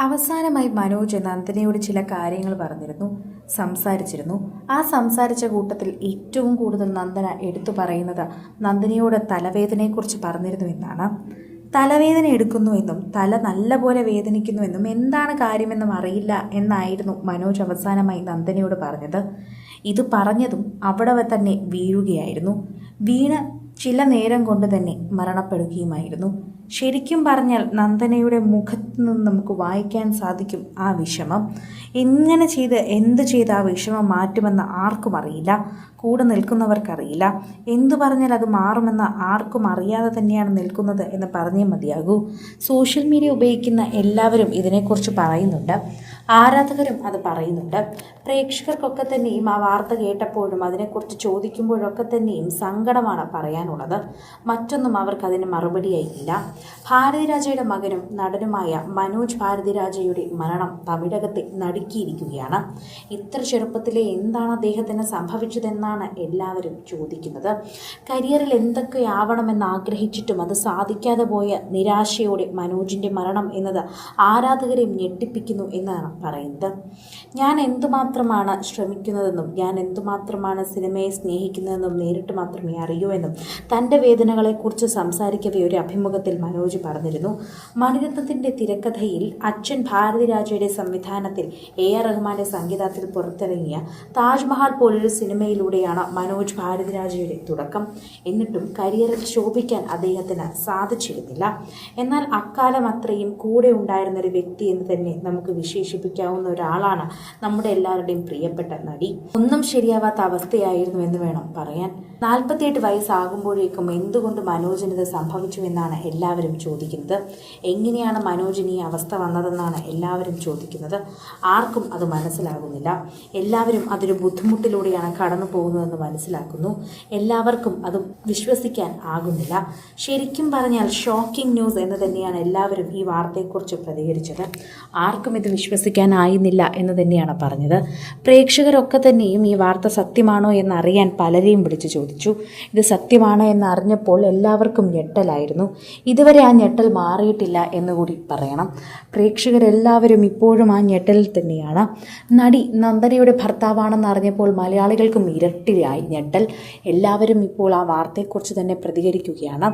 അവസാനമായി മനോജ് നന്ദനയോട് ചില കാര്യങ്ങൾ സംസാരിച്ചിരുന്നു. ആ സംസാരിച്ച കൂട്ടത്തിൽ ഏറ്റവും കൂടുതൽ നന്ദന എടുത്തു പറയുന്നത് നന്ദനയോട് തലവേദനയെക്കുറിച്ച് പറഞ്ഞിരുന്നുവെന്നാണ്. തലവേദന എടുക്കുന്നുവെന്നും തല നല്ലപോലെ വേദനിക്കുന്നുവെന്നും എന്താണ് കാര്യമെന്നും അറിയില്ല എന്നായിരുന്നു മനോജ് അവസാനമായി നന്ദനയോട് പറഞ്ഞത്. ഇത് പറഞ്ഞതും അവിടെ തന്നെ വീഴുകയായിരുന്നു. വീണ് ചില നേരം കൊണ്ട് തന്നെ മരണപ്പെടുകയുമായിരുന്നു. ശരിക്കും പറഞ്ഞാൽ നന്ദനയുടെ മുഖത്ത് നിന്ന് നമുക്ക് വായിക്കാൻ സാധിക്കും ആ വിഷമം. എന്ത് ചെയ്ത് ആ വിഷമം മാറ്റുമെന്ന് ആർക്കും അറിയില്ല, കൂടെ നിൽക്കുന്നവർക്കറിയില്ല. എന്തു പറഞ്ഞാൽ അത് മാറുമെന്ന് ആർക്കും അറിയാതെ തന്നെയാണ് നിൽക്കുന്നത് എന്ന് പറഞ്ഞേ മതിയാകൂ. സോഷ്യൽ മീഡിയ ഉപയോഗിക്കുന്ന എല്ലാവരും ഇതിനെക്കുറിച്ച് പറയുന്നുണ്ട്, ആരാധകരും അത് പറയുന്നുണ്ട്. പ്രേക്ഷകർക്കൊക്കെ തന്നെയും ആ വാർത്ത കേട്ടപ്പോഴും അതിനെക്കുറിച്ച് ചോദിക്കുമ്പോഴൊക്കെ തന്നെയും സങ്കടമാണ് പറയാനുള്ളത്. മറ്റൊന്നും അവർക്കതിന് മറുപടിയായില്ല. ഭാരതിരാജയുടെ മകനും നടനുമായ മനോജ് ഭാരതിരാജയുടെ മരണം തമിഴകത്തെ നടുക്കിയിരിക്കുകയാണ്. ഇത്ര ചെറുപ്പത്തിലെ എന്താണ് അദ്ദേഹത്തിന് സംഭവിച്ചതെന്നാണ് എല്ലാവരും ചോദിക്കുന്നത്. കരിയറിൽ എന്തൊക്കെയാവണമെന്ന് ആഗ്രഹിച്ചിട്ടും അത് സാധിക്കാതെ പോയ നിരാശയോടെ മനോജിൻ്റെ മരണം എന്നത് ആരാധകരെയും ഞെട്ടിപ്പിക്കുന്നു എന്നാണ് പറയുന്നത്. ഞാൻ എന്തുമാത്രമാണ് ശ്രമിക്കുന്നതെന്നും ഞാൻ എന്തുമാത്രമാണ് സിനിമയെ സ്നേഹിക്കുന്നതെന്നും നേരിട്ട് മാത്രമേ അറിയൂ എന്നും തൻ്റെ വേദനകളെക്കുറിച്ച് സംസാരിക്കവേ ഒരു അഭിമുഖത്തിൽ മനോജ് പറഞ്ഞിരുന്നു. മണിരത്നത്തിൻ്റെ തിരക്കഥയിൽ അച്ഛൻ ഭാരതിരാജയുടെ സംവിധാനത്തിൽ AR റഹ്മാന്റെ സംഗീതത്തിൽ പുറത്തിറങ്ങിയ താജ്മഹൽ പോലൊരു സിനിമയിലൂടെയാണ് മനോജ് ഭാരതിരാജയുടെ തുടക്കം. എന്നിട്ടും കരിയറിൽ ശോഭിക്കാൻ അദ്ദേഹത്തിന് സാധിച്ചിരുന്നില്ല. എന്നാൽ അക്കാലം അത്രയും കൂടെ ഉണ്ടായിരുന്നൊരു വ്യക്തി എന്ന് തന്നെ നമുക്ക് വിശേഷിപ്പിക്കാവുന്ന ഒരാളാണ് നമ്മുടെ എല്ലാവരുടെയും പ്രിയപ്പെട്ട നടി. ഒന്നും ശരിയാവാത്ത അവസ്ഥയായിരുന്നു എന്ന് വേണം പറയാൻ. 48 വയസ്സാകുമ്പോഴേക്കും എന്തുകൊണ്ട് മനോജിന് ഇത് സംഭവിച്ചു എന്നാണ് എല്ലാവരും ചോദിക്കുന്നത്. എങ്ങനെയാണ് മനോജിന് ഈ അവസ്ഥ വന്നതെന്നാണ് എല്ലാവരും ചോദിക്കുന്നത്. ആർക്കും അത് മനസ്സിലാകുന്നില്ല. എല്ലാവരും അതൊരു ബുദ്ധിമുട്ടിലൂടെയാണ് കടന്നു പോകുന്നതെന്ന് മനസ്സിലാക്കുന്നു. എല്ലാവർക്കും അത് വിശ്വസിക്കാൻ ആകുന്നില്ല. ശരിക്കും പറഞ്ഞാൽ ഷോക്കിംഗ് ന്യൂസ് എന്ന് തന്നെയാണ് എല്ലാവരും ഈ വാർത്തയെക്കുറിച്ച് പ്രതികരിച്ചത്. ആർക്കും ഇത് വിശ്വസിക്കാനായിരുന്നില്ല എന്ന് തന്നെയാണ് പറഞ്ഞത്. പ്രേക്ഷകരൊക്കെ തന്നെയും ഈ വാർത്ത സത്യമാണോ എന്നറിയാൻ പലരെയും വിളിച്ചു ചോദിച്ചു. ഇത് സത്യമാണ് എന്നറിഞ്ഞപ്പോൾ എല്ലാവർക്കും ഞെട്ടലായിരുന്നു. ഇതുവരെ ആ ഞെട്ടൽ മാറിയിട്ടില്ല എന്നുകൂടി പറയണം. പ്രേക്ഷകരെല്ലാവരും ഇപ്പോഴും ആ ഞെട്ടലിൽ തന്നെയാണ്. നടി നന്ദനയുടെ ഭർത്താവാണെന്ന് അറിഞ്ഞപ്പോൾ മലയാളികൾക്കും ഇരട്ടിയായി ഞെട്ടൽ. എല്ലാവരും ഇപ്പോൾ ആ വാർത്തയെക്കുറിച്ച് തന്നെ പ്രതികരിക്കുകയാണ്.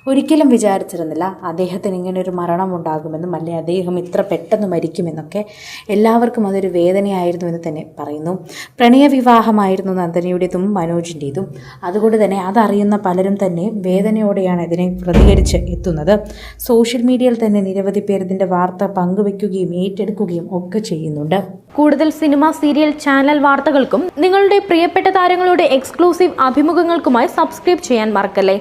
ഒരിക്കലും വിചാരിച്ചിരുന്നില്ല അദ്ദേഹത്തിന് ഇങ്ങനൊരു മരണം ഉണ്ടാകുമെന്നും അല്ലെ അദ്ദേഹം ഇത്ര പെട്ടെന്ന് മരിക്കുമെന്നൊക്കെ. എല്ലാവർക്കും അതൊരു വേദനയായിരുന്നു എന്ന് തന്നെ പറയുന്നു. പ്രണയവിവാഹമായിരുന്നു നന്ദനയുടേതും മനോജിൻ്റേതും. അതുകൊണ്ട് തന്നെ അതറിയുന്ന പലരും തന്നെ വേദനയോടെയാണ് ഇതിനെ പ്രതികരിച്ച് എത്തുന്നത്. സോഷ്യൽ മീഡിയയിൽ തന്നെ നിരവധി പേർ ഇതിൻ്റെ വാർത്ത പങ്കുവെക്കുകയും ഏറ്റെടുക്കുകയും ഒക്കെ ചെയ്യുന്നുണ്ട്. കൂടുതൽ സിനിമ, സീരിയൽ, ചാനൽ വാർത്തകൾക്കും നിങ്ങളുടെ പ്രിയപ്പെട്ട താരങ്ങളുടെ എക്സ്ക്ലൂസീവ് അഭിമുഖങ്ങൾക്കുമായി സബ്സ്ക്രൈബ് ചെയ്യാൻ മറക്കല്ലേ.